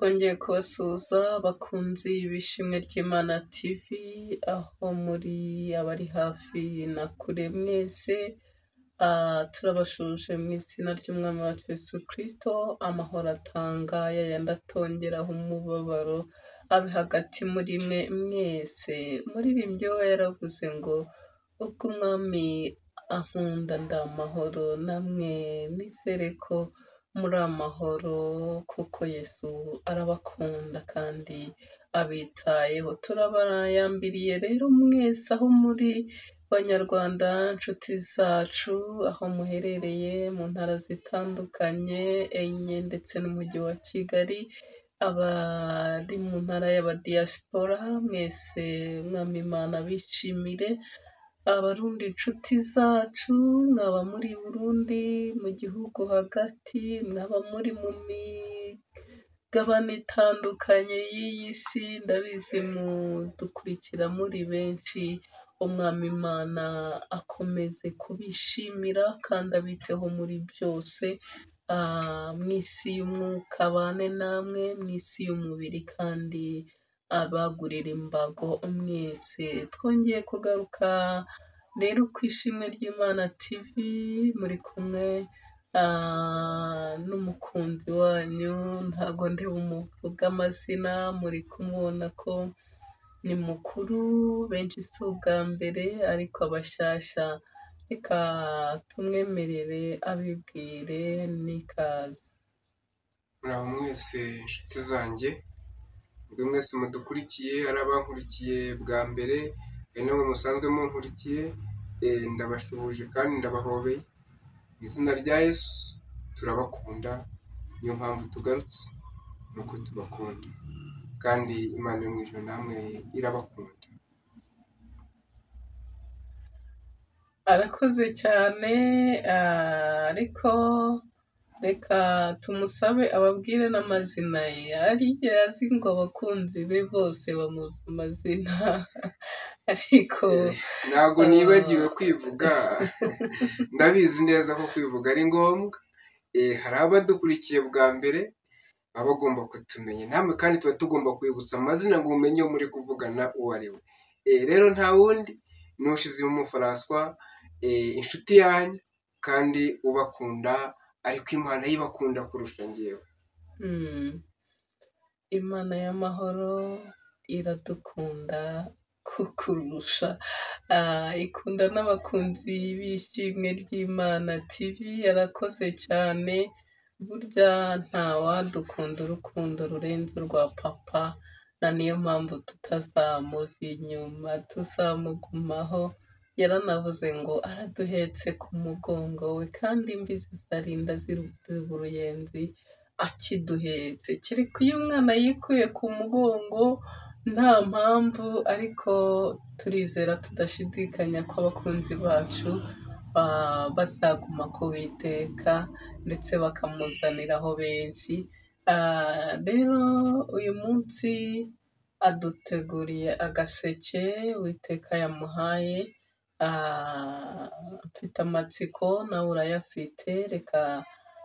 Twongeye kubasuhuza bakunzi b'Ishimwe ry'Imana TV, aho muri abari hafi na kure mwese, turabashuje mu izina ry'Umwami wacu Yesu Kristo, amahoro atanga yayandi atongeraho umubabaro abe hagati muri mwe mwese. Umuririmbyi we yaravuze ngo ubwo Umwami ankunda ndi amahoro, namwe nizere ko muri amahoro kuko Yesu arabakunda kandi abitayeho. Turabayambiriye rero mwese aho muri Banyarwanda, inshuti zacu, aho muherereye mu ntara zitandukanye enye ndetse n'umujyi wa Kigali, abari mu ntara y'abadiyasipora mwese Mwami Imana bishimire, abarundi inshuti zacu, mwaba muri Burundi mu gihugu hagati, mwaba muri mu migabane itandukanye y'iyi si, ndabizi mudukurikira muri benshi. Umwami Imana akomeze kubishimira kandi abiteho muri byose, mu isi y'umwuka abane namwe, mu isi y'umubiri kandi abagurira imbago mwese. Twongeye kugaruka rero ku Ishimwe ry'Imana TV, muri kumwe n'umukunzi wanyu, ntago ndi bumuvuge amazina, muri kumubona ko ni mukuru, benshi si ubwa mbere ariko abashyashya reka tumwemerere abibwire n'ikaze. Muraho mwese inshuti zanjye, buri mwese mudukurikiye, ari abankurikiye bwa mbere, ari namwe musanzwe munkurikiye, ndabashuhuje kandi ndabahobeye mu izina rya Yesu. Turabakunda, niyo mpamvu tugarutse, nuko tubakunda kandi Imana yo mu ijuru namwe irabakunda. Arakoze cyane, ariko reka tumusabe ababwire n'amazina ye. Hari igihe azi ngo abakunzi be bose bamuzi amazina ariko ntabwo nibagiwe kwivuga, ndabizi neza ko kwivuga ari ngombwa. Hari abadukurikiye bwa mbere baba bagomba kutumenya, namwe kandi tuba tugomba kwibutsa amazina ngo umenye muri kuvugana uwo ari we. Rero nta wundi n'ushize umufaraswa, inshuti yanyu kandi ubakunda, ariko Imana yibakunda kurusha njyewe. Imana y'amahoro iradukunda kukurusha, ikunda n'abakunzi b'Ishimwe ry'Imana TV. Yarakoze cyane, burya ntawadukunda urukundo rurenze urwa papa, na niyo mpamvu tutazamuva inyuma, tuzamugumaho. Yaranavuze ngo araduhetse ku mugongo we, kandi imbizi zarinda ziruta uruyenzi akiduhetse. Kereka iyo umwana yikuye ku mugongo nta mpamvu, ariko turizera tudashidikanya ko abakunzi bacu bazaguma ku Uwiteka ndetse bakamuzaniraho benshi. Rero uyu munsi aduteguriye agaseke Uwiteka yamuhaye, mfite amatsiko nawe urayafite, reka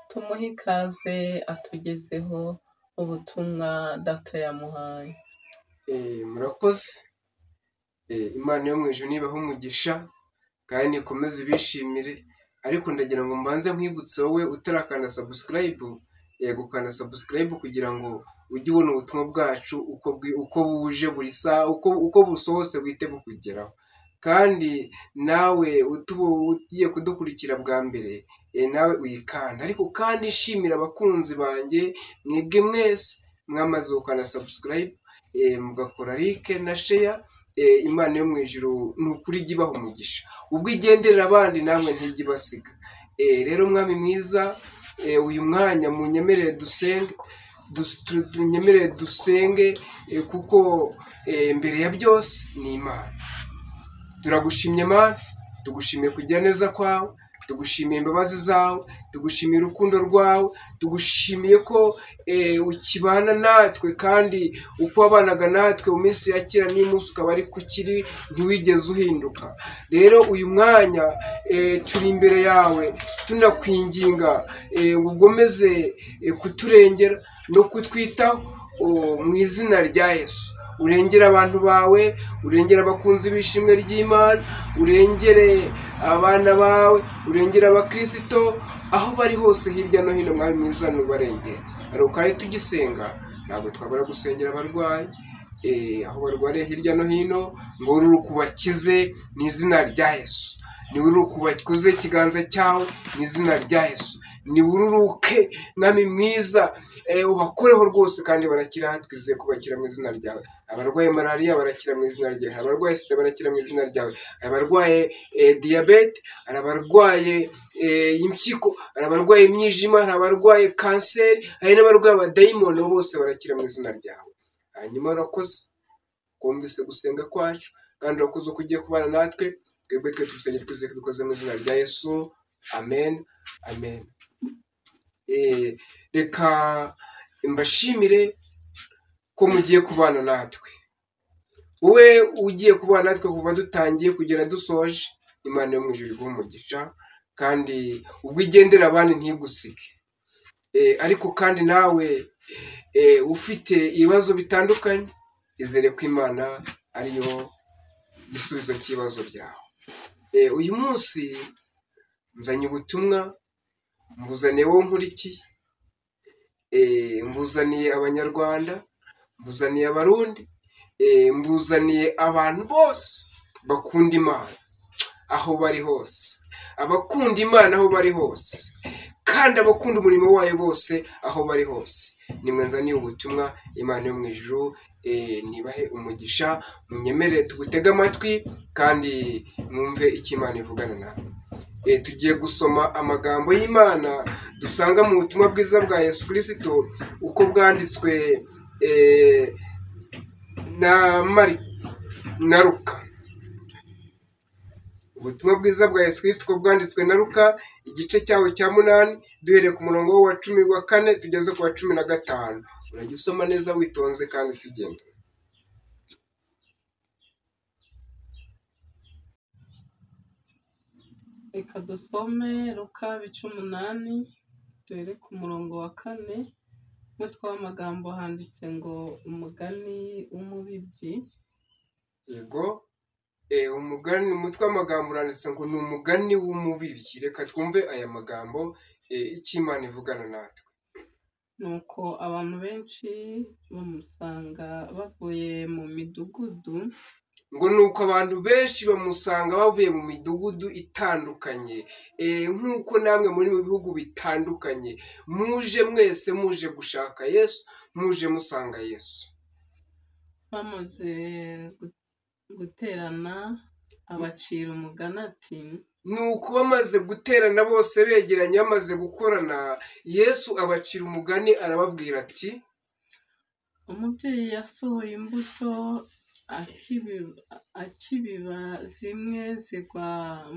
tumuhe ikaze atugezeho ubutumwa data yamuhaye. Murakoze. Imana yo mu ijuru nibaho umugisha kandi ikomeze ibishimire, ariko ndagira ngo mbanze nkwibutse wowe utarakanda subscribe, gukanda subscribe kugira ngo ujye ubona ubutumwa bwacu uko buje buri saha, uko busohose buhite bukugeraho. Kandi nawe ugiye kudukurikira bwa mbere, nawe uyikanda. Ariko kandi nshimira abakunzi banjye mwebwe mwese mwamaze gukanda subscribe, mugakora like na share. Imana yo mu ijuru ni ukuri ijya ibaha umugisha, ubwo igenderera abandi namwe ntijya ibasiga. Rero Mwami mwiza, uyu mwanya munyemerere dusenge, kuko mbere ya byose ni Imana. Turagushimye Mana, tugushimiye kugira neza kwawe, tugushimiye imbabazi zawe, tugushimiye urukundo rwawe, tugushimiye ko ukibana natwe kandi uko wabanaga natwe mu minsi ya kera n'umunsi ukaba ari kukiri, ntiwigeze uhinduka. Rero uyu mwanya turi imbere yawe tunakwinginga ugomeze kuturengera no kutwitaho, mu izina rya Yesu urengere abantu bawe, urengere abakunzi b'ishimwe ry'Imana, urengere abana bawe, urengere abakristo aho bari hose hirya no hino. Mwami mwiza nubarengere. Ariko kandi tugisenga ntabwo twabura gusengera abarwayi aho barwariye hirya no hino, ngo uri kubakize mu izina rya Yesu. Ni uri kubakuze ikiganza cyawe mu izina rya Yesu. Ni ururuke Mwami mwiza, ubakoreho rwose kandi barakira. Twizeye kubakira mu izina ryawe. Abarwaye malariya barakira mu izina ryawe, abarwaye sida barakira mu izina ryawe, abarwaye diyabete, hari abarwaye impyiko, hari abarwaye imyijima, hari abarwaye kanseri, hari n'abarwaye abadayimoni, bose barakira mu izina ryawe. Hanyuma urakoze kumvise gusenga kwacu, kandi urakoze ko ugiye kubana natwe. Twebwe tugusengera twizeye ko dukoze mu izina rya Yesu. Amen, amen. Reka mbashimire ko mugiye kubana natwe. Wowe ugiye kubana natwe kuva dutangiye kugera dusoje, Imana yo mu ijuru iguhe umugisha, kandi ubwo igendera abandi ntigusige. Ariko kandi nawe ufite ibibazo bitandukanye, izere ko Imana ariyo gisubizo cy'ibibazo byawe. Uyu munsi nzanye ubutumwa, mbuzaniye wowe nkurikiye, mbuzaniye abanyarwanda, mbuzaniye abarundi, mbuzaniye abantu bose bakunda Imana aho bari hose, abakunda Imana aho bari hose, kandi abakunda umurimo wayo bose aho bari hose. Nimwe nzaniye ubutumwa. Imana yo mu ijuru nibahe umugisha. Munyemerere tugutege amatwi kandi mwumve icyo Imana ivugana nawe. Tugiye gusoma amagambo y'Imana dusanga mu butumwa bwiza bwa Yesu Kristo uko bwanditswe na Luka. Ubutumwa bwiza bwa Yesu Kristo uko bwanditswe na Luka, igice cyawo cya 8, duhereye ku murongo wa 14 tugeze ku wa 15. Urajya usoma neza witonze kandi tugenda. Reka dusome Luka 8 duhere ku murongo wa 4. Umutwe w'amagambo handitse ngo umugani w'umubibyi. Yego, umugani, umutwe w'amagambo uranditse ngo ni umugani w'umubibyi. Reka twumve aya magambo icyo Imana ivugana natwe. Nuko abantu benshi bamusanga bavuye mu midugudu. Ngo nuko abantu benshi bamusanga bavuye mu midugudu itandukanye, nk'uko namwe muri mu bihugu bitandukanye muje mwese muje gushaka Yesu, muje musanga Yesu. Bamaze guterana abacira umugani ati, nuko bamaze guterana bose begeranye bamaze gukorana, Yesu abacira umugani arababwira ati, umubyeyi yasohoye imbuto akibiba, zimwe zigwa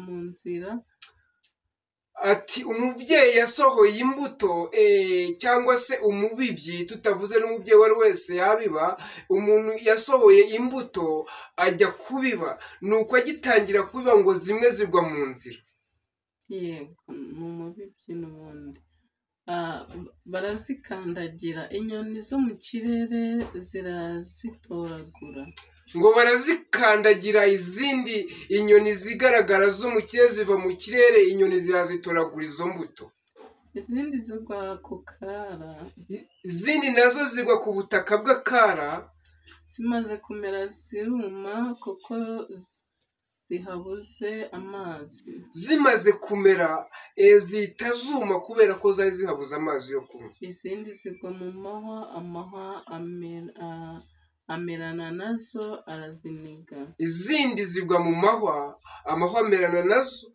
mu nzira. Ati umubyeyi yasohoye imbuto, cyangwa se umubibyi, tutavuze n'umubyeyi wari wese yabiba, umuntu yasohoye imbuto ajya kubiba, nuko agitangira kubiba ngo zimwe zigwa mu nzira. Yego, mu mubibyi n'ubundi barazikandagira, inyoni zo mu kirere zirazitoragura. Ngo barazikandagira, izindi inyoni zigaragara zo mu kirere ziva mu kirere, inyoni zirazitoragura izo mbuto. Izindi zigwa ku kara, izindi nazo zigwa ku butaka bw'akara, zimaze kumera ziruma kuko zihabuze amazi. Zimaze kumera zihita zuma kubera ko zari zihabuze amazi yo kunywa. Izindi zigwa mu mahwa, amahwa amerana nazo araziniga. Izindi zigwa mu mahwa, amahwa amerana nazo,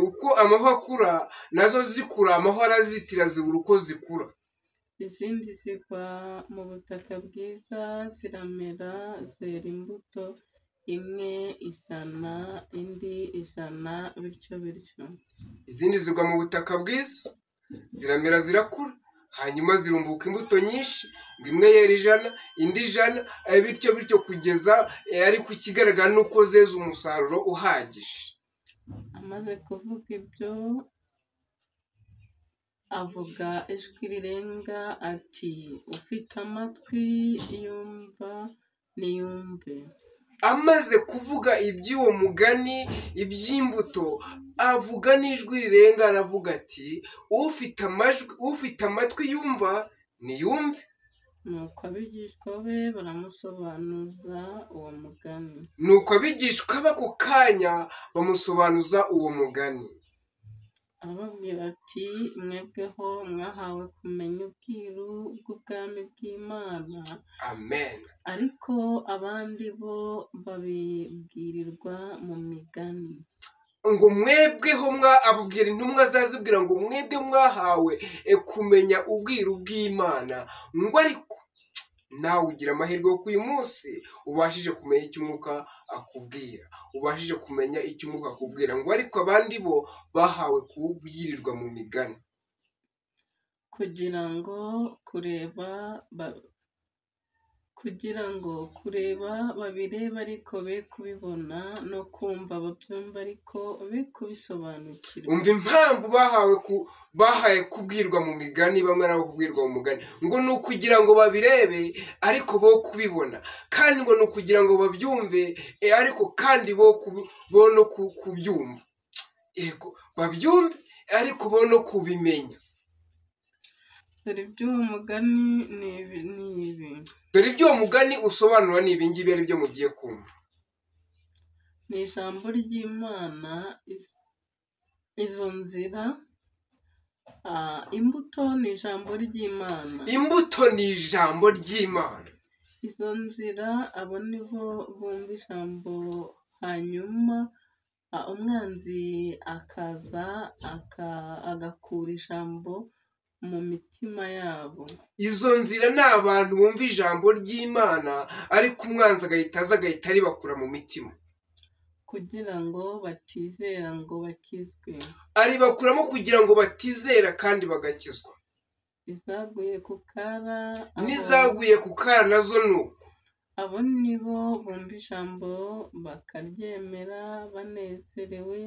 uko amahwa akura nazo zikura, amahwa arazitira zibura uko zikura. Izindi zigwa mu butaka bwiza, ziramera zera imbuto, imwe 100, indi 100, bityo bityo. Izindi zigwa mu butaka bwiza, ziramera zirakura, hanyuma zirumbuka imbuto nyinshi, ngo imwe yera 100, indi 100, bityo bityo kugeza ariko ikigaragara nuko zeza umusaruro uhagije. Amaze kuvuga ibyo avuga ijwi rirenga ati ufite amatwi yumva niyumve. Amaze kuvuga iby'uwo mugani iby'imbuto, avuga n'ijwi rirenga aravuga ati ufite amatwi yumva niyumve. Nuko abigishwa be baramusobanuza uwo mugani. Nuko abigishwa b'ako kanya bamusobanuza uwo mugani. Arababwira ati mwebweho mwahawe kumenya ubwiru bw'ubwami bw'Imana. Amen. Ariko abandi bo babibwirirwa mu migani. Ngo mwebweho abubwira intumwa zazibwira ngo mwebwe mwahawe kumenya ubwiru bw'Imana. Ngo ariko nawe ugira amahirwe yo uyu munsi ubashije kumenya icyo umwuka akubwira, ubashije kumenya icyo umwuka akubwira. Ngo ariko abandi bo bahawe kubwirirwa mu migani, kugira ngo kureba babireba ariko be kubibona, no kumva babyumva ariko be kubisobanukirwa. umva impamvu bahaye kubwirwa mu migani, bamwe nabo kubwirwa mu mugani. Ngo ni ukugira ngo babirebe ariko bo kubibona, kandi ngo ni ukugira ngo babyumve ariko kandi bo no kubyumva. Yego, babyumve ariko bo no kubimenya. Dore iby'uwo mugani ni ibi. Dore iby'uwo mugani usobanura ni ibi ngibi ari byo mugiye kumva. Ni ijambo ry'Imana. Izo nzira, imbuto ni ijambo ry'Imana. Imbuto ni ijambo ry'Imana. Izo nzira, abo ni bo bumva ijambo, hanyuma umwanzi akaza agakura ijambo mu mitima yabo. Izo nzira ni abantu bumva ijambo ry'Imana ariko umwanzi agahita aribakura mu mitima, kugira ngo batizera ngo bakizwe. Aribakuramo kugira ngo batizera kandi bagakizwa. Izaguye ku kara, n'izaguye ku kara nazo ni uko. Abo ni bo bumva ijambo bakaryemera banezerewe,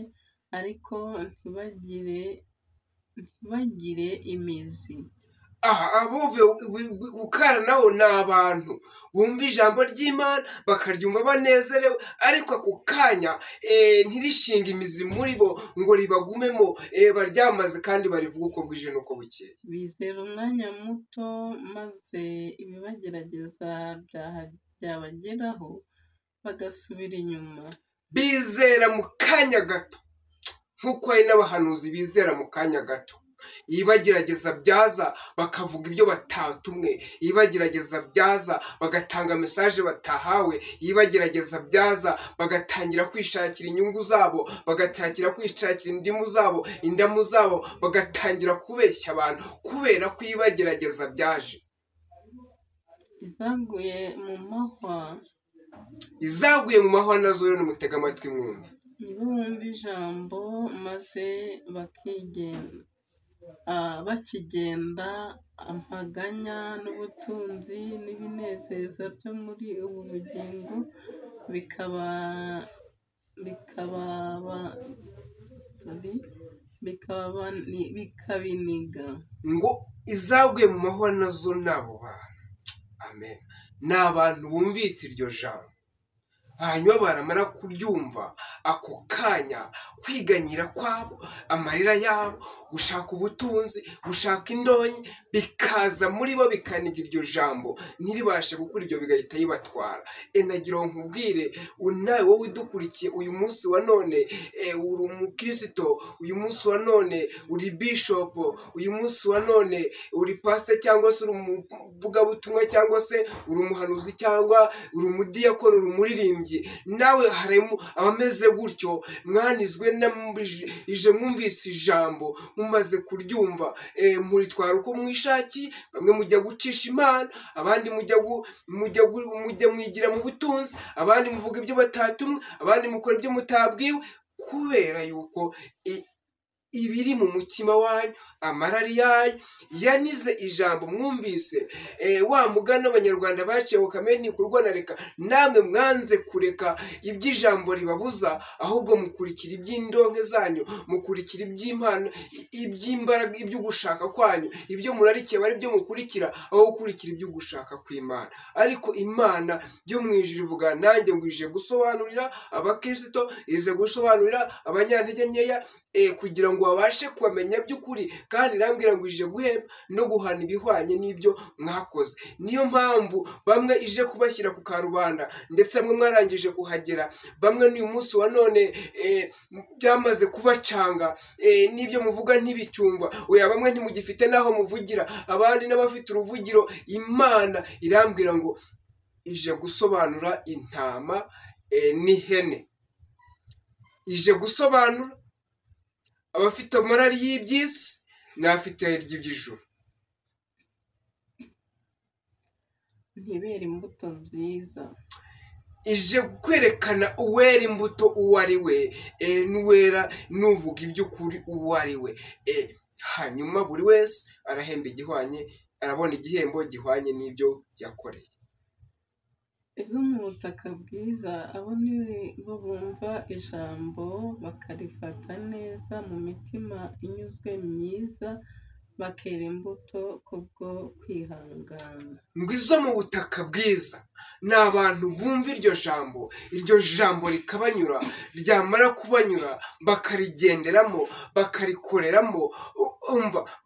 ariko ntibagire imizi. Abuve gukara naho ni abantu bumva ijambo ry'Imana bakaryumva banezerewe, ariko ako kanya ntirishinga imizi muri bo ngo ribagumemo, baryamaze kandi barivuga uko bwije n'uko bukeye. Bizera umwanya muto, maze ibibagerageza byabageraho bagasubira inyuma. Bizera mu kanya gato, nk'uko hari n'abahanuzi bizera mu kanya gato. Iyo ibagerageza byaza bakavuga ibyo batatumwe, iyo ibagerageza byaza bagatanga mesaje batahawe, iyo ibagerageza byaza bagatangira kwishakira inyungu zabo, bagatangira kwishakira indamu zabo, bagatangira kubeshya abantu kubera ko iyo ibagerageza byaje. Izaguye mu mahwa nazo rero nimutega amatwi mwumve. Nibo bumva ijambo maze bakigenda, amaganya n'ubutunzi n'ibinezeza byo muri ubu bugingo bikabiniga. Ngo izaguye mu mahwa nazo nabo bantu. Amen. Ni abantu bumvise iryo jambo, hanyuma baramara kuryumva, ako kanya kwiganyira kwabo, amarira yabo, gushaka ubutunzi, gushaka indonke bikaza muri bo bikaniga iryo jambo, ntiribashe gukura ibyo bigahita bibatwara. Nagira ngo nkubwire nawe wowe udukurikiye uyu munsi wa none, uri umukristo, uyu munsi wa none uri bishop, uyu munsi wa none uri pastor, cyangwa se uri umuvugabutumwa, cyangwa se uri umuhanuzi, cyangwa uri umudiyakoni, uri umuririmbyi. Nawe harimo abameze gutyo, mwanizwe ije mwumvise ijambo, mumaze kuryumva muritwara uko mwishakiye. Bamwe mujya gucisha Imana, abandi mujya mwigira mu butunzi, abandi muvuga ibyo batatumwe, abandi mukora ibyo mutabwiwe, kubera yuko ibiri mu mutima wanyu, amarari yanyu. Yanize ijambo mwumvise, wa mugani w'Abanyarwanda baciye ngo kamere ntikurwa na reka. Namwe mwanze kureka iby'ijambo ribabuza, ahubwo mukurikira iby'indonke zanyu, mukurikira iby'impano, iby'imbaraga, ibyo gushaka kwanyu, ibyo murarikiye bari byo mukurikira, aho gukurikira ibyo gushaka kw'Imana. Ariko Imana byo mu ijuru ivuga, nanjye ngo ije gusobanurira abakristo, ize gusobanurira abanyantege nkeya, kugira ngo babashe kubamenya by'ukuri, kandi irambwira ngo ije guhemba no guhana ibihwanye n'ibyo mwakoze. Niyo mpamvu bamwe ije kubashyira ku karubanda, ndetse bamwe mwarangije kuhagera, bamwe n'uyu munsi wa none byamaze kubacanga, n'ibyo muvuga ntibicyumva, oya bamwe ntimugifite n'aho muvugira, abandi n'abafite uruvugiro. Imana irambwira ngo ije gusobanura intama n'ihene, ije gusobanura abafite amarari y'iby'isi n'abafite iry'iby'ijuru. ntibere imbuto nziza. Ije kwerekana uwera imbuto uwo ari we, n'uwera n'uvuga iby'ukuri uwo ari we. Hanyuma buri wese arahemba igihwanye, arabona igihembo gihwanye n'ibyo yakoreye. Izo mu butaka bwiza, abo ni bo bumva ijambo bakarifata neza mu mitima inyuzwe myiza, bakera imbuto kubwo kwihangana. Ngo izo mu butaka bwiza ni abantu bumva iryo jambo rikabanyura, ryamara kubanyura bakarigenderamo, bakarikoreramo,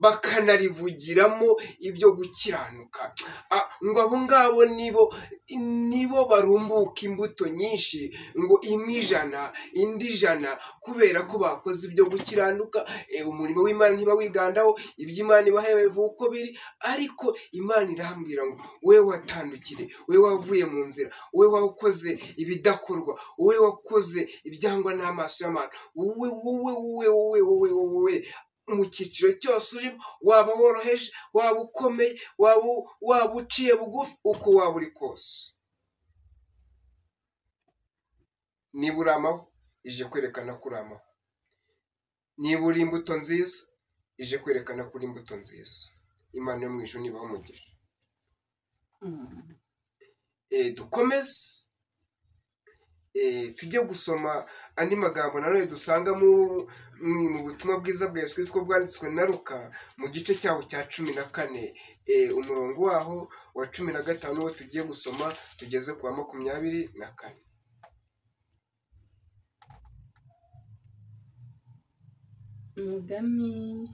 bakanarivugiramo ibyo gukiranuka. Ngo abo ngabo nibo barumbuka imbuto nyinshi, ngo imwe 100 indi 100, kubera ko bakoze ibyo gukiranuka. Umurimo w'Imana ntiba wigandaho, iby'Imana ibahaye bivuga uko biri. Ariko Imana irambwira ngo we watandukire, we wavuye mu nzira, we wakoze ibidakorwa, we wakoze ibyangwa n'amaso y'abantu, wowe mu cyiciro cyose urimo, waba woroheje, waba ukomeye, waba uciye bugufi, uko waba uri kose, niba uri amahoro ije kwerekana ko uri amahoro, niba uri imbuto nziza ije kwerekana ko uri imbuto nziza. Imana yo mu ijuru nibaho umugisha. Dukomeze tujye gusoma andi magambo nanone dusanga mu butumwa bwiza bwa Yesu Kristo bwanditswe na Luka mu gice cyaho cya 14, umurongo waho wa 15 wo tugiye gusoma tugeze ku wa 24. Umugani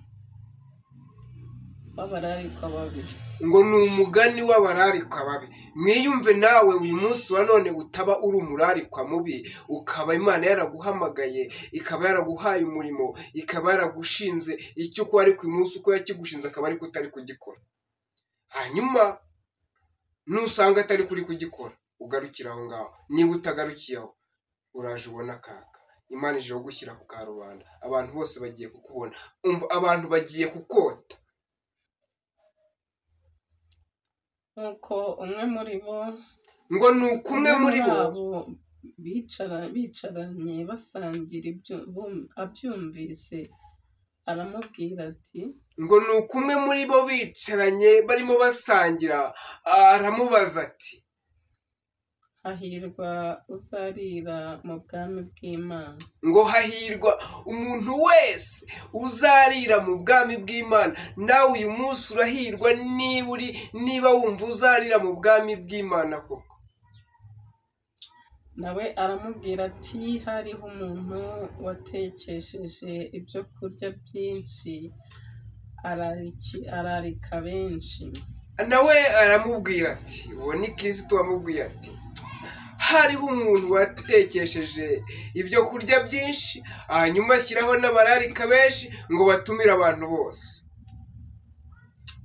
w'abararikwa babi. Ngo ni umugani w'abararikwa babi. Mwiyumve nawe uyu munsi wa none utaba uri umurarikwa mubi, ukaba Imana yaraguhamagaye, ikaba yaraguhaye umurimo, ikaba yaragushinze icyo uko ariko uyu munsi uko yakigushinze akaba ariko utari kugikora. Hanyuma nusanga atari kuri kugikora, ugarukira aho ngaho. Niba utagarukiyeho, uraje ubona akaga. Imana ije gushyira ku karubanda, abantu bose bagiye kukubona, abantu bagiye kukota. Nuko umwe muri bo, ngo ni umwe muri bo bicaranye basangira ibyo abyumvise, aramubwira ati, ngo ni umwe muri bo bicaranye barimo basangira, aramubaza ati, hahirwa uzarira mu bwami bw'Imana. ngo hahirwa umuntu wese uzarira mu bwami bw'Imana. Nawe uyu munsi urahirwa niba wumva uzarira mu bwami bw'Imana koko. Nawe aramubwira ati, hariho umuntu watekesheje ibyo kurya byinshi, ararika benshi. Nawe aramubwira ati, uwo ni Kristo wamubwiye ati, hariho umuntu watekesheje ibyo kurya byinshi, hanyuma ashyiraho n'abararika benshi ngo batumire abantu bose.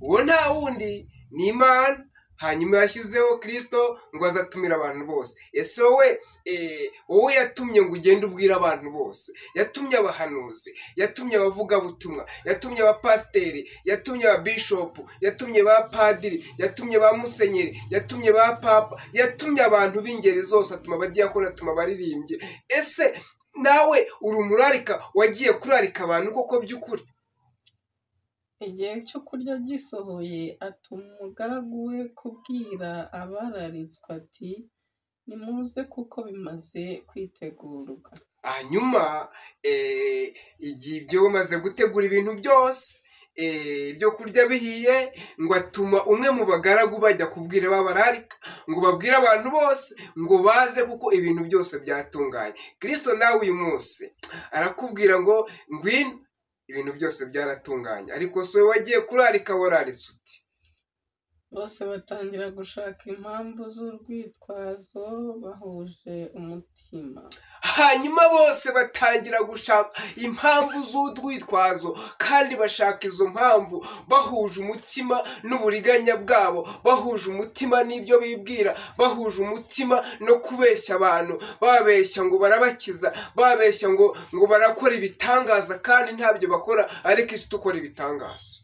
Uwo nta wundi ni Imana. Hanyuma yashyizeho Kristo ngo azatumire abantu bose. Ese wowe yatumye ngo ugende ubwira abantu bose, yatumye abahanuzi, yatumye abavugabutumwa, yatumye abapasiteri, yatumye ababishopu, yatumye ba padiri, yatumye ba musenyeri, yatumye ba papa, yatumye abantu b'ingeri zose, atuma abadiyakoni, atuma abaririmbyi. Ese nawe uri umurarika wagiye kurarika abantu koko by'ukuri? igihe cyo kurya gisohoye, atuma umugaragu we kubwira abararitswe ati nimuze kuko bimaze kwitegurwa. hanyuma igihe ibyo bamaze gutegura ibintu byose ibyo kurya bihiye, ngo atuma umwe mu bagaragu bajya kubwira babararika ngo babwire abantu bose ngo baze kuko ibintu byose byatunganye. Kristo nawe uyu munsi arakubwira ngo ngwino, ibintu byose byaratunganye. Ariko se wowe wagiye kurarika wararitse uti? Bose batangira gushaka impamvu z'urwitwazo bahuje umutima. Hanyuma bose batangira gushaka impamvu z'urwitwazo, kandi bashaka izo mpamvu bahuje umutima n'uburiganya bwabo, bahuje umutima n'ibyo bibwira, bahuje umutima no kubeshya abantu, babeshya ngo barabakiza, babeshya ngo barakora ibitangaza kandi ntabyo bakora, ariko isi dukora ibitangaza.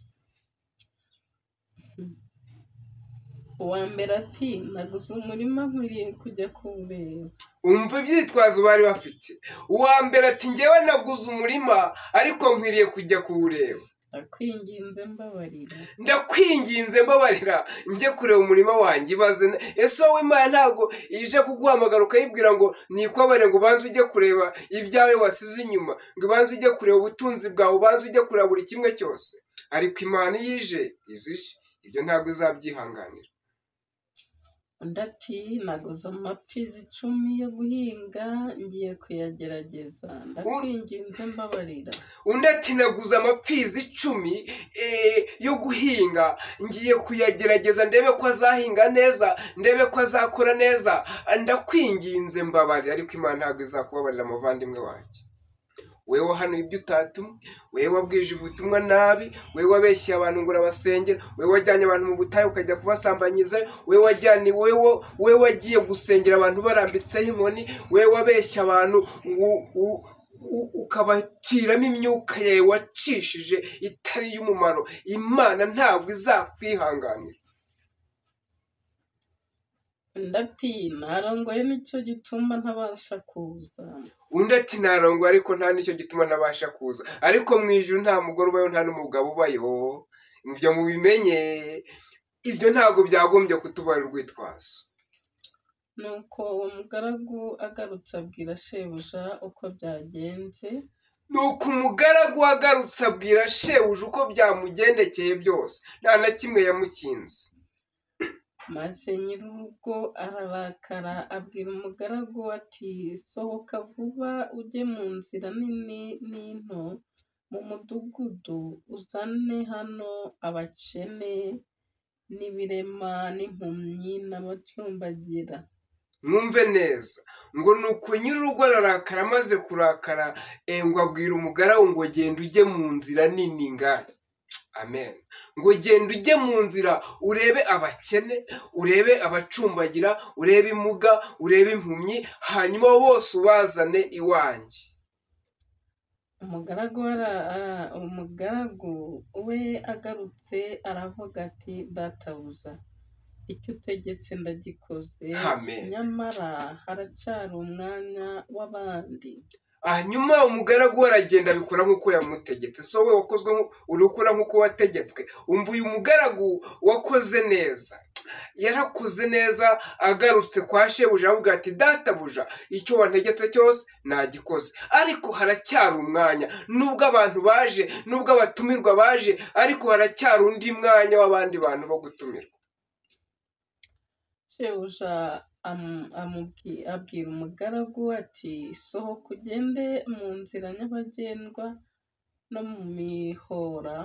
Uwa mbere ati naguze umurima nkwiriye kujya kuwureba. Umva ibyitwazo bari bafite. Uwa mbere ati njyewe naguze umurima ariko nkwiriye kujya kuwureba. Ndakwinginze mbabarira njye kureba umurima wanjye. Ibaze ese wowe Imana ntabwo ije kuguhamagara ukayibwira ngo nikwabare ngo ubanze ujye kureba ibyawe wasize inyuma, ngo ubanze ujye kureba ubutunzi bwawe, ubanze ujye kureba buri kimwe cyose. Ariko Imana yije izishe ibyo ntabwo izabyihanganira. Undi ati naguze amapfizi 10 yo guhinga ngiye kuyagerageza, ndakwinginze mbabarira. Undi ati naguze amapfizi 10 yo guhinga ngiye kuyagerageza ndebe ko azahinga neza, ndebe ko azakora neza, ndakwinginze mbabarira. Ariko Imana ntabwo izakubabarira muvandimwe wanjye. Wewe hano ibyo utatumwe, wewe wabwije ubutumwa nabi, wewe wabeshye abantu ngo urabasengera, wewe wajyanye abantu mu butayu ukajya kubasambanyiza, wewe wagiye gusengera abantu barambitseho inkoni, wewe wabeshye abantu ukabaciramo imyuka yawe wacishije itari y'umumaro. Imana ntabwo izakwihanganira. Ndati narongoye nicyo gituma ntabasha kuza. Undi ati narongoye ariko nta nicyo gituma ntabasha kuza. Ariko mu ijuru nta mugore ubayo nta n'umugabo ubayo, ibyo mubimenye. Ibyo ntabwo byagombye kutubara urwitwazo. Nuko uwo mugaragu agarutse abwira shebuja uko byagenze. Nuko umugaragu agarutse abwira shebuja uko byamugendekeye byose, nta na kimwe yamukinze. Maze nyir'urugo ararakara abwira umugaragu ati sohoka vuba ujye mu nzira nini n'into mu mudugudu, uzane hano abakene n'ibirema n'impumyi n'abacumbagira. Mwumve neza ngo nuko nyir'urugo ararakara, amaze kurakara ngo abwira umugaragu ngo genda ujye mu nzira nini ngari. Amen. Ngo genda ujye mu nzira urebe abakene, urebe abacumbagira, urebe imuga, urebe impumyi, hanyuma bose ubazane iwanjye. Umugaragu we agarutse aravuga ati databuja, icyo utegetse ndagikoze, nyamara haracyari umwanya w'abandi. Hanyuma umugaragu aragenda abikora nk'uko yamutegetse. So we wakozwe urukora nk'uko wategetswe. Umva uyu mugaragu wakoze neza, yarakoze neza. Agarutse kwa shebuja avuga ati databuja, icyo wantegetse cyose nagikoze, ariko haracyari umwanya. Nubwo abantu baje, nubwo abatumirwa baje, ariko haracyari undi mwanya w'abandi bantu bo gutumirwa. Shebuja abwira umugaragu ati sohoka ugende mu nzira nyabagendwa no mu mihora,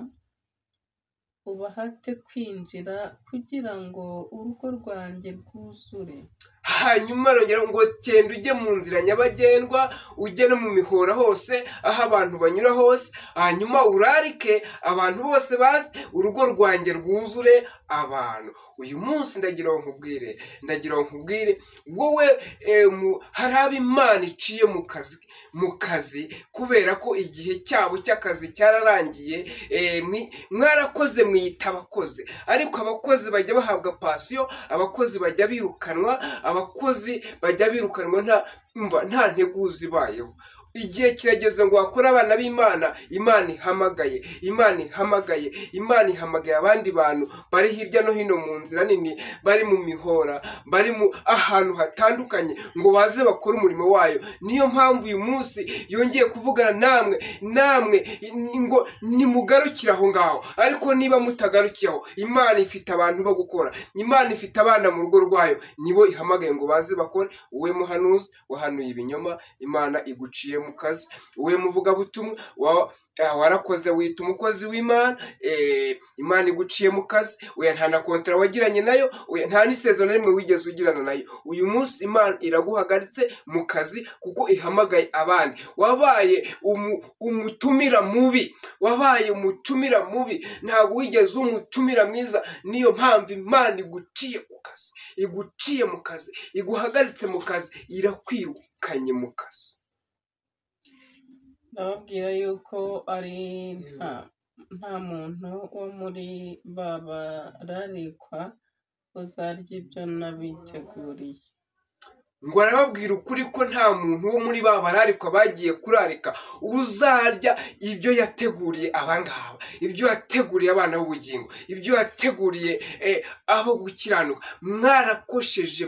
ubahate kwinjira kugira ngo urugo rwanjye rwuzure. Hanyuma arongera ngo genda ujye mu nzira nyabagendwa, ujye no mu mihora hose, aho abantu banyura hose, hanyuma urarike abantu bose bazi, urugo rwanjye rwuzure abantu. Uyu munsi ndagira ngo nkubwire wowe hari abo Imana iciye mu kazi kubera ko igihe cyabo cy'akazi cyararangiye. Mwarakoze mwiyita abakozi, ariko abakozi bajya bahabwa pasiyo, abakozi bajya birukanwa, abakozi bajya birukanwa nta nteguza ibayeho. igihe kirageze ngo wakore abana b'Imana. Imana ihamagaye abandi bantu bari hirya no hino mu nzira nini, bari mu mihora, bari mu ahantu hatandukanye, ngo baze bakore umurimo wayo. Niyo mpamvu uyu munsi yongeye kuvugana namwe ngo nimugarukire aho ngaho. Ariko niba mutagarukiye aho, Imana ifite abantu bo gukora, Imana ifite abana mu rugo rwayo, nibo ihamagaye ngo baze bakore. Uwe muhanuzi wahanuye ibinyoma, Imana iguciye mu kazi. Uwe muvugabutumwa warakoze wita umukozi w'Imana, Imana iguciye mu kazi. Oya, nta na kontara wagiranye nayo, oya, nta n'isezerano rimwe wigeze ugirana nayo. Uyu munsi Imana iraguhagaritse mu kazi kuko ihamagaye abandi. Wabaye umutumira mubi, ntabwo wigeze umutumira mwiza. Niyo mpamvu Imana iguciye mu kazi, iguhagaritse mu kazi, irakwirukanye mu kazi. ndababwira yuko ari nta muntu wo muri bararikwa uzarya ibyo nabiteguriye. Ngo arababwira ukuri ko nta muntu wo muri bararikwa bagiye kurarika uzarya ibyo yateguriye abangaba, ibyo yateguriye abana b'ubugingo, ibyo yateguriye abo gukiranuka. Mwarakosheje,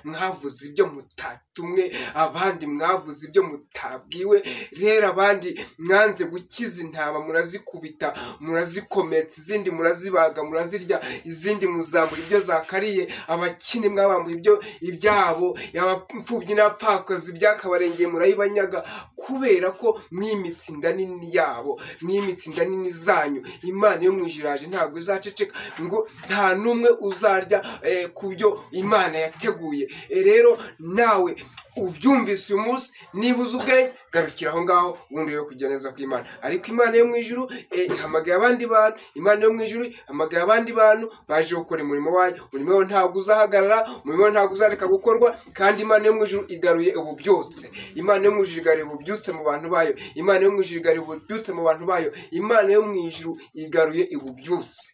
mwavuze ibyo mutatumwe, abandi mwavuze ibyo mutabwiwe. Rero abandi mwanze gukiza intama, murazikubita, murazikometsa, izindi murazibaga, murazirya, izindi muzambura ibyo zakariye. Abakene mwabambuye ibyabo, abapfubyi n'abapfakazi byakabarengeye murayibanyaga, kubera ko mwimitse inda nini yabo, mwimitse inda nini zanyu. Imana yo mu ijuru iraje, ntabwo izaceceka, ngo nta n'umwe uzarya ku byo Imana yateguye. Rero nawe ubyumvise uyu munsi, niba uzi ubwenge, garukira aho ngaho ubundi yo kujya neza kw'Imana. Ariko Imana yo mu ijuru ihamagaye abandi bantu, Imana yo mu ijuru ihamagaye abandi bantu baje gukora umurimo wayo. Umurimo wayo ntabwo uzahagarara, umurimo wayo ntabwo uzareka gukorwa, kandi Imana yo mu ijuru igaruye ububyutse. Imana yo mu ijuru igaruye ububyutse mu bantu bayo. Imana yo mu ijuru igaruye ububyutse mu bantu bayo. Imana yo mu ijuru igaruye ububyutse.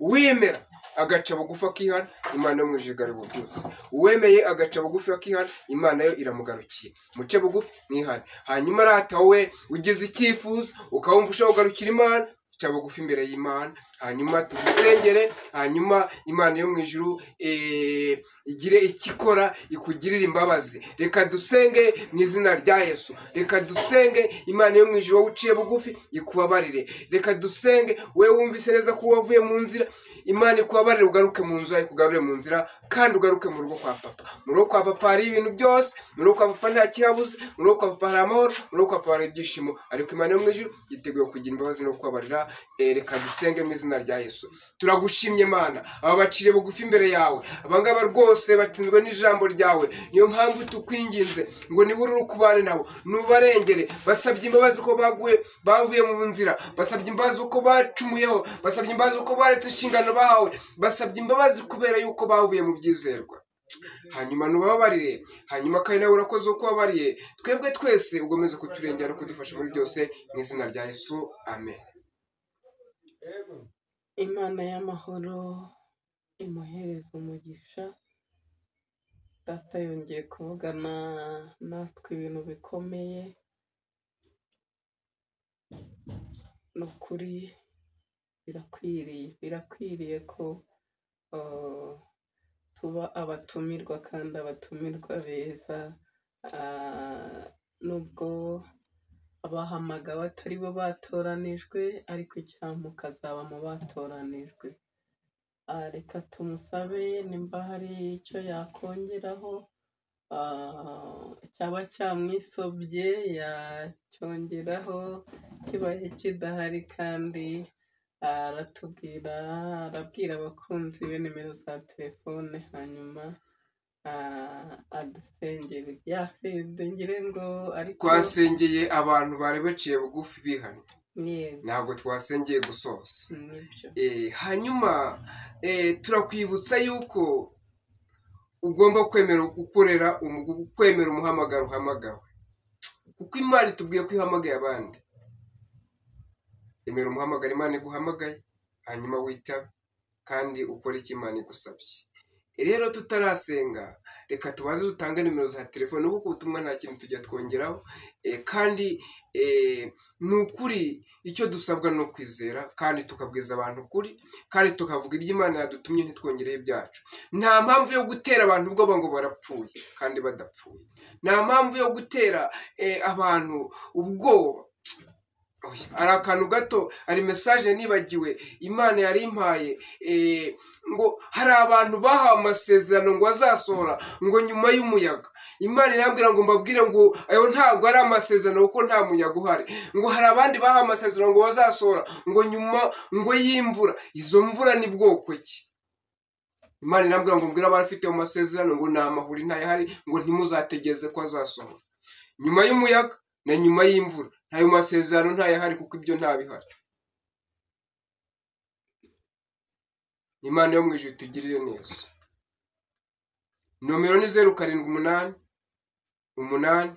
Wemera agaca bugufi akihana, Imana yo mu ijuru igaruye ububyutse. Uwemeye agaca bugufi akihana, Imana yo iramugarukiye. Muce bugufi mwihane. Hanyuma rata wowe ugize icyifuzo ukawumva ushaka kugarukira Imana, ca bugufi imbere y'Imana, hanyuma tugusengere. Hanyuma Imana yo mu ijuru igire ikikora, ikugirire imbabazi. Reka dusenge mu izina rya Yesu. Reka dusenge Imana yo mu ijuru, wowe uciye bugufi ikubabarire. Reka dusenge wowe wumvise neza ko wavuye mu nzira, Imana ikubabarire, ugaruke mu nzu yayo, ikugarure mu nzira, kandi ugaruke mu rugo kwa papa. Mu rugo kwa papa hari ibintu byose, mu rugo kwa papa nta kihabuze, mu rugo kwa papa hari amahoro, mu rugo kwa papa hari ibyishimo. Ariko Imana yo mu ijuru yiteguye kugira imbabazi no kubabarira. Reka dusenge mu izina rya Yesu. Turagushimye Mana, aba bacire bugufi imbere yawe, abangaba rwose batinzwe n'ijambo ryawe. Niyo mpamvu tukwinginze ngo niburure kubane nabo, nubarengere. Basabye imbabazi ko bavuye mu nzira, basabye imbabazi uko bacumuyeho, basabye imbabazi uko baretse inshingano bahawe, basabye imbabazi kubera yuko bavuye mu byizerwa. Hanyuma nubabarire, hanyuma kandi nawe urakoze uko wabariye. Twebwe twese ugomeze kuturengera no kudufasha muri byose, mu izina rya Yesu, amen. Imana y'amahoro imuhereza umugisha. Data yongeye kuvugana natwe ibintu bikomeye. Ni ukuri birakwiriye ko tuba abatumirwa, kandi abatumirwa beza. Nubwo abahamagawe atari bo batoranijwe, ariko cyangwa mukazaba mu batoranijwe. Reka tumusabe nimba hari icyo yakongeraho, cyaba cyamwisobye yacyongeraho, kibaye kidahari kandi arabwira abakunzi be nimero za telefone, hanyuma adusengere. Yasengere ngo ariko twasengeye abantu bari baciye bugufi bihanye, yego, ntabwo twasengeye gusoza. nibyo. Hanyuma turakwibutsa yuko ugomba kwemera umuhamagaro uhamagawe, kuko Imana itubwiye ko ihamagaye abandi. Emera umuhamagaro Imana iguhamagaye, hanyuma witabe kandi ukore icyo Imana igusabye. rero tutarasenga reka tubanze dutange nimero za telefone kuko ubutumwa nta kintu tujya twongeraho, kandi ni ukuri icyo dusabwa no kwizera kandi tukabwiza abantu ukuri kandi tukavuga iby'Imana yadutumye ntitwongereho ibyacu. Nta mpamvu yo gutera abantu ubwoba ngo barapfuye kandi badapfuye. Nta mpamvu yo gutera abantu ubwoba. Hari akantu gato, hari message nibagiwe Imana yari impaye, ngo hari abantu bahawe amasezerano ngo azasohora ngo nyuma y'umuyaga. Imana irambwira ngo mbabwire ngo ayo ntabwo ari amasezerano kuko nta muyaga uhari. Ngo hari abandi bahawe amasezerano ngo bazasohora ngo nyuma ngo y'imvura. Izo mvura ni bwoko ki? Imana irambwira ngo mbwira abafite ayo masezerano ngo nta mahuri ntayahari, ngo ntimuzategeze ko azasohora. Nyuma y'umuyaga na nyuma y'imvura ntayo masezerano ntayahari kuko ibyo ntabihari. Imana yo mu ijuru tugirire neza. Nomero ni 0788 24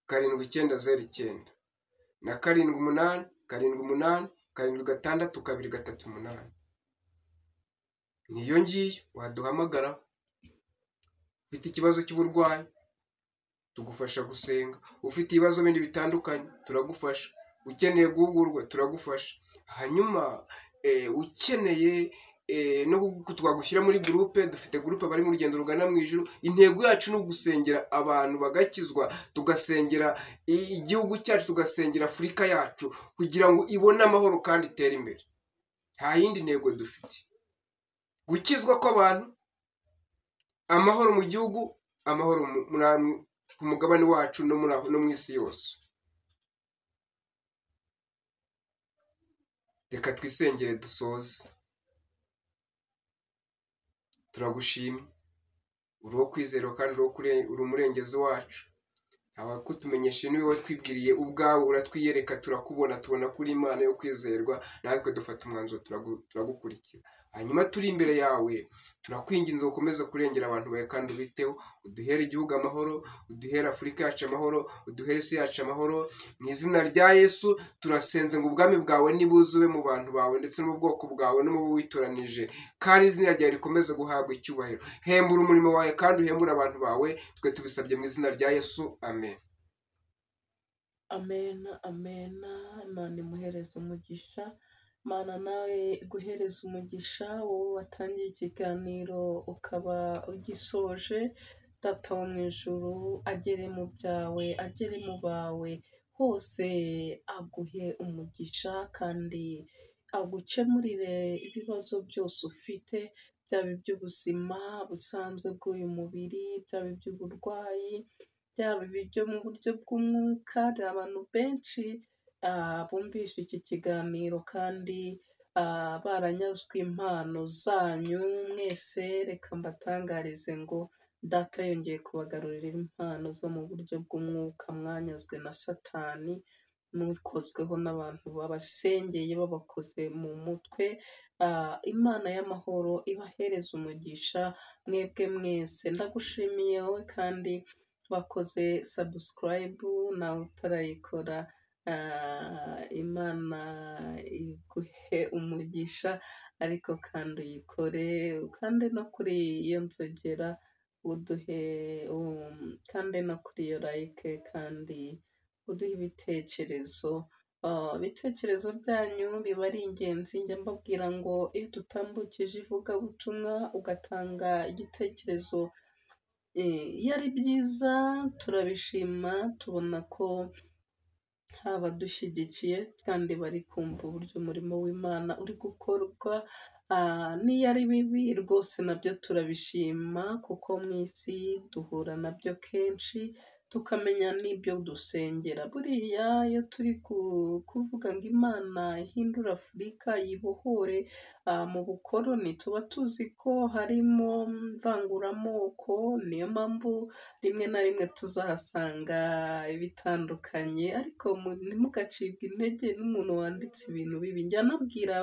7909 na 78 78 76 niyo ngiyo waduhamagara. Ufite ikibazo cy'uburwayi tugufasha gusenga, ufite ibibazo bindi bitandukanye turagufasha, ukeneye guhugurwa turagufasha. Hanyuma ukeneye no twagushyira muri groupe, dufite groupe bari mu rugendo rugana mu ijuru. Intego yacu ni ugusengera abantu bagakizwa, tugasengera igihugu cyacu, tugasengera Afurika yacu kugira ngo ibone amahoro kandi itere imbere. Nta yindi ntego dufite. Gukizwa kw'abantu, amahoro mu gihugu, amahoro ku mugabane wacu no mu isi yose. Reka twisengere dusoze. Turagushimye, uri wo kwizera kandi uri umurengezi wacu. Abakutumenyesha ni wowe twibwiriye ubwawe, uratwiyereka, turakubona, tubona kuri Imana yo kwizerwa, natwe dufata umwanzuro turagukurikira. Hanyuma turi imbere yawe turakwinginze ukomeze kurengera abantu bawe kandi ubiteho, uduhere igihugu amahoro, uduhere Afurika yacu amahoro, uduhere isi yacu amahoro. Mu izina rya Yesu turasenze ngo ubwami bwawe nibuzuwe mu bantu bawe ndetse no mu bwoko bwawe no mu witoranije, kandi izina ryawe rikomeze guhabwa icyubahiro. Hembura umurimo wawe kandi uhembura abantu bawe, twe tubisabye mu izina rya Yesu, amen. Amen, amen. Imana imuhereze umugisha. Mana nawe guhereza umugisha, wowe watangiye ikiganiro ukaba ugisoje. Data wo mu ijuru agere mu byawe, agere mu bawe, hose aguhe umugisha kandi agukemurire ibibazo byose ufite, byaba iby'ubuzima busanzwe bw'uyu mubiri, byaba iby'uburwayi, byaba ibyo mu buryo bw'umwuka. Hari abantu benshi bumvise iki kiganiro kandi baranyazwe impano zanyu. Mwese reka mbatangarize ngo Data yongeye kubagarurira impano zo mu buryo bw'umwuka mwanyazwe na Satani, mukozweho n'abantu babasengeye babakoze mu mutwe. Imana y'amahoro ibahereza umugisha mwebwe mwese. Ndagushimiye wowe kandi wakoze subscribe, nawe utarayikora Imana iguhe umugisha, ariko kandi uyikore, kandi no kuri iyo nzogera uduhe, kandi no kuri iyo like, kandi uduhe ibitekerezo. Ibitekerezo byanyu biba ari ingenzi. Njya mbabwira ngo iyo dutambukije ivugabutumwa ugatanga igitekerezo, iyo ari byiza turabishima, tubona ko abadushyigikiye kandi bari kumva uburyo umurimo w'Imana uri gukorwa. N'iyo ari bibi rwose nabyo turabishima, kuko mu isi duhura nabyo kenshi, tukamenya n'ibyo dusengera. Buriya iyo turi kuvuga ngo Imana ihindura Afurika yibohore mu bukoroni, tuba tuzi ko harimo mvanguramoko. Niyo mpamvu rimwe na rimwe tuzahasanga ibitandukanye, ariko ntimugacibwe intege n'umuntu wanditse ibintu bibi. Njya nabwira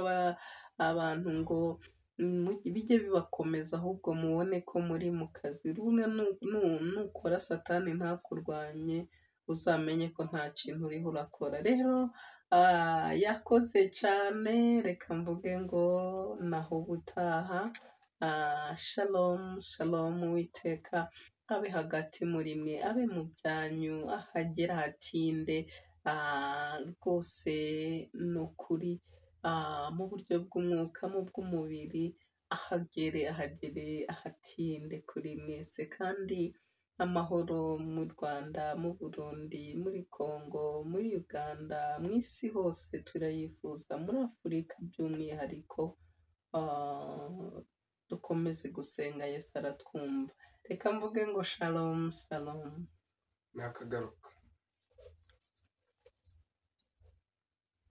abantu ngo bijye bibakomeza, ahubwo mubone ko muri mu kazi. Rumwe nukora Satani ntakurwanye, uzamenye ko nta kintu uriho urakora. Rero yakoze cyane, reka mvuge ngo naho ubutaha. shalom shalom, Uwiteka abe hagati muri mwe, abe mu byanyu, ahagera hatinde, rwose ni ukuri, mu buryo bw'umwuka, mu bw'umubiri, ahagere ahatinde kuri mwese, kandi amahoro mu Rwanda, mu Burundi, muri Congo, muri Uganda, mu isi hose turayifuza, muri Afurika by'umwihariko. Dukomeze gusenga, Yesu aratwumva. Reka mvuge ngo shalom shalom. nakagaruka.